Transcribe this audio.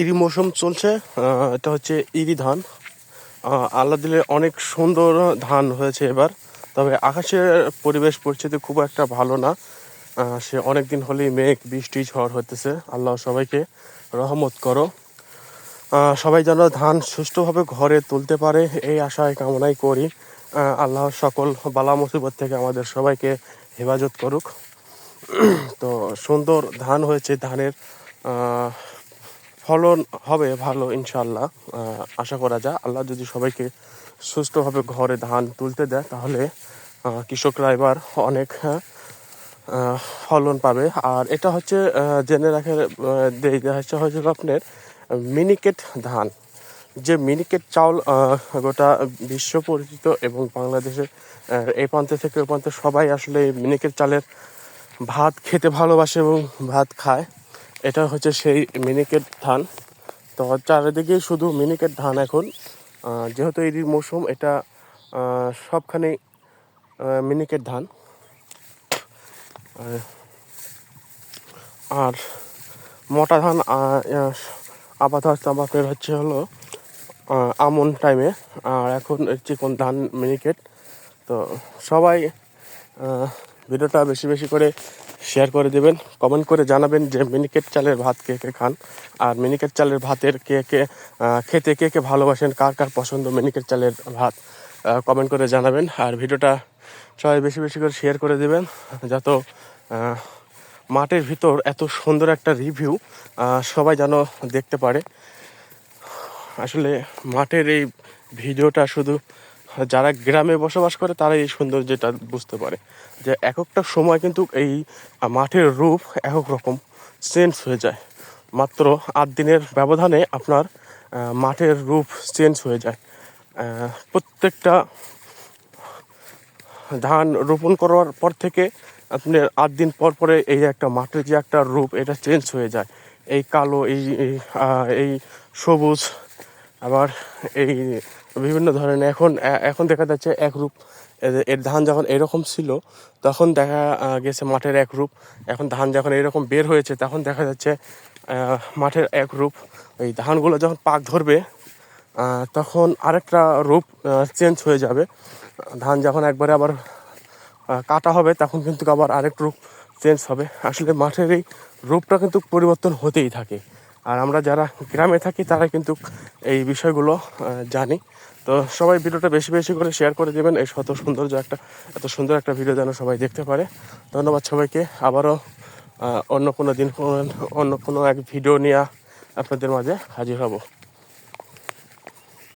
ইরি মৌসুম চলছে। এটা হচ্ছে ইরি ধান। আল্লাহ দিলে অনেক সুন্দর ধান হয়েছে এবার। তবে আকাশের পরিবেশ পরিস্থিতি খুব একটা ভালো না। সে অনেক দিন হলেই মেঘ বৃষ্টি ঝড় হতেছে। আল্লাহ সবাইকে রহমত করো। সবাই যেন ধান সুষ্ঠুভাবে ঘরে তুলতে পারে এই আশায় কামনাই করি। আল্লাহ সকল বালা মুসিবত থেকে আমাদের সবাইকে হেফাজত করুক। তো সুন্দর ধান হয়েছে, ধানের ফলন হবে ভালো ইনশাল্লাহ। আশা করা যায় আল্লাহ যদি সবাইকে সুষ্ঠুভাবে ঘরে ধান তুলতে দেয় তাহলে কৃষকরা এবার অনেক ফলন পাবে। আর এটা হচ্ছে জেনে রাখার হয়েছিল আপনার মিনিকেট ধান। যে মিনিকেট চাউল গোটা বিশ্ব পরিচিত এবং বাংলাদেশে এই প্রান্তে থেকে ওই প্রান্তে সবাই আসলে এই মিনিকেট চালের ভাত খেতে ভালোবাসে এবং ভাত খায়। এটা হচ্ছে সেই মিনিকেট ধান। তো চারিদিকে শুধু মিনিকেট ধান এখন। যেহেতু এই মৌসুম, এটা সবখানে মিনিকেট ধান। আর মোটা ধান আপাতত আমাদের হচ্ছে হলো আমন টাইমে। আর এখন চিকন ধান মিনিকেট। তো সবাই ভিডিওটা বেশি বেশি করে শেয়ার করে দেবেন, কমেন্ট করে জানাবেন যে মিনিকেট চালের ভাত কে কে খান, আর মিনিকেট চালের ভাতের কে কে খেতে কে কে ভালোবাসেন, কার কার পছন্দ মিনিকেট চালের ভাত, কমেন্ট করে জানাবেন। আর ভিডিওটা সবাই বেশি বেশি করে শেয়ার করে দেবেন যাতে মাঠের ভিতর এত সুন্দর একটা রিভিউ সবাই যেন দেখতে পারে। আসলে মাঠের এই ভিডিওটা শুধু যারা গ্রামে বসবাস করে তারা এই সৌন্দর্যটা বুঝতে পারে যে এক একটা সময় কিন্তু এই মাঠের রূপ এক এক রকম চেঞ্জ হয়ে যায়। মাত্র 8 দিনের ব্যবধানে আপনার মাঠের রূপ চেঞ্জ হয়ে যায়। প্রত্যেকটা ধান রোপণ করার পর থেকে আপনার 8 দিন পর পরে এই একটা মাঠের যে একটা রূপ এটা চেঞ্জ হয়ে যায়। এই কালো, এই সবুজ, আবার এই বিভিন্ন ধরনের এখন দেখা যাচ্ছে এক রূপ। এর ধান যখন এরকম ছিল তখন দেখা গেছে মাঠের এক রূপ। এখন ধান যখন এরকম বের হয়েছে তখন দেখা যাচ্ছে মাঠের এক রূপ। এই ধানগুলো যখন পাক ধরবে তখন আরেকটা রূপ চেঞ্জ হয়ে যাবে। ধান যখন একবারে আবার কাটা হবে তখন কিন্তু আবার আরেক রূপ চেঞ্জ হবে। আসলে মাঠের এই রূপটা কিন্তু পরিবর্তন হতেই থাকে। আর আমরা যারা গ্রামে থাকি তারা কিন্তু এই বিষয়গুলো জানি। তো সবাই ভিডিওটা বেশি বেশি করে শেয়ার করে দেবেন। এই এত সুন্দর একটা ভিডিও যেন সবাই দেখতে পারে। ধন্যবাদ সবাইকে। আবারও অন্য কোনো দিন অন্য কোনো এক ভিডিও নিয়ে আপনাদের মাঝে হাজির হব।